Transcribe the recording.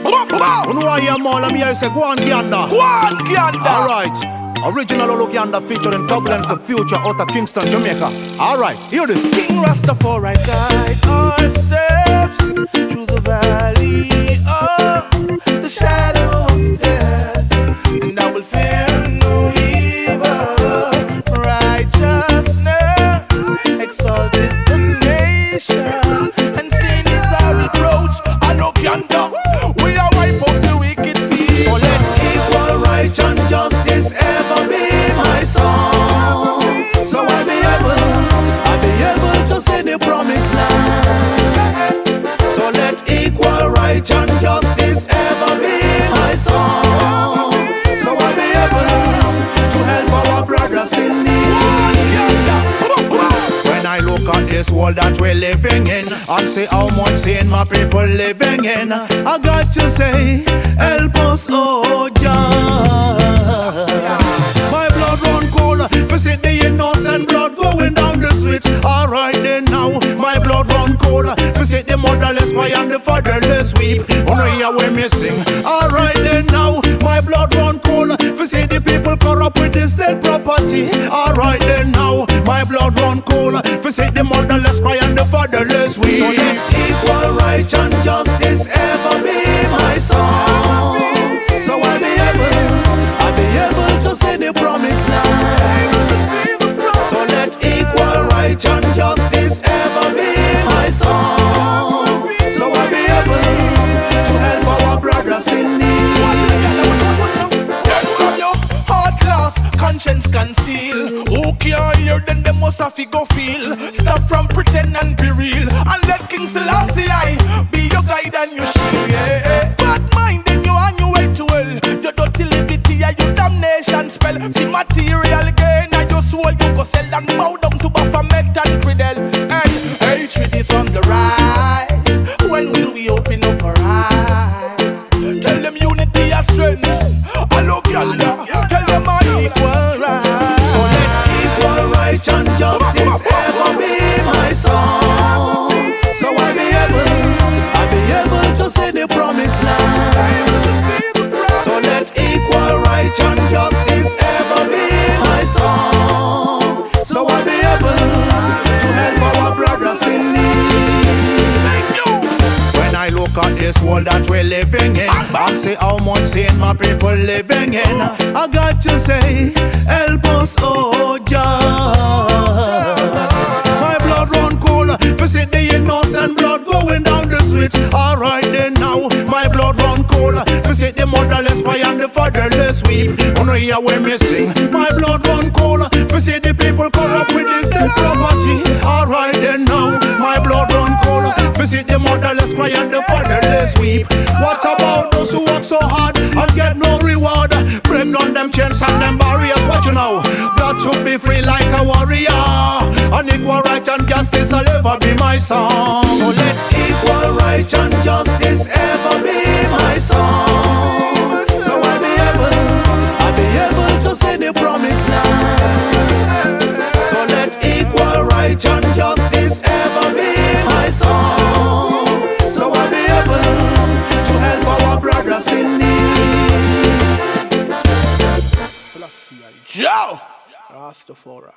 You know I am all, I'm here, say go on Gander. Go on, Gander. Alright. Original Olugander featuring Turbulence, the future out of Kingston, Jamaica. Alright, hear this. King Rastafari guide our steps through the valley of the shadow of death, and I will fear no evil. Righteousness exalted the nation, and sin is our reproach. Olugander, we are wipe up the wicked people. So let equal right and justice ever be my song. So I'll be able to see the promised land. So let equal right and justice ever be my song. So I'll be able to help our brothers in need. When I look at this world that we're living in and see how much sin my people living in, I got to say, help us, oh God. My blood run cold, visit the innocent blood going down the streets. Alright then now, my blood run cold, visit the motherless cry and the fatherless weep. Oh no, yeah, we're missing. Alright then now, my blood run cold, visit the people corrupt with this dead property. Alright then now, my blood run cold, visit the motherless cry and the fatherless weep. So let equal right and justice ever be my song. So I'll be able to see the promised land. So let equal right and justice ever be my song. So I'll be able to help our brothers in need. From your heart lost, conscience conceal. Who can't hear, then they must have to go feel. Stop from pretend and be real, and let King Selassie be your guide and your shield. Yeah. Bad mind, then you on your way to hell. Your dirty liberty and your damnation spell. See material gain and your soul you go sell and bow down to Baphomet and Credel. And hatred is on the rise. When will we open up our eyes? Tell them unity is strength. Olugander, tell them I equal right. So let equal right and justice ever be my song. So I'll be able to see the promised land. So let equal right and justice ever be my song. So I'll be able to help our brothers in need. Thank you. When I look at this world that we're living in and see how much sin my people living in, I got to say, help us, oh God. My blood run cold, visit the innocent blood going down the streets. Alright then now, my blood run cold, visit the motherless cry and the fatherless weep. Oh no, yeah, we're missing. My blood run cold, visit the people corrupt with this dead property. Alright then now, my blood run cold, visit the motherless cry and the fatherless weep. What about those who work so hard and get no reward? Break down them chains and them barriers. What you know? Got to be free like a warrior. And equal right and justice will ever be my song. So let equal right and justice ever be my song. So I'll be able to see the promised land. So let equal right and justice ever be my song. So I'll be able to help our brothers in need. Joe Rastafari.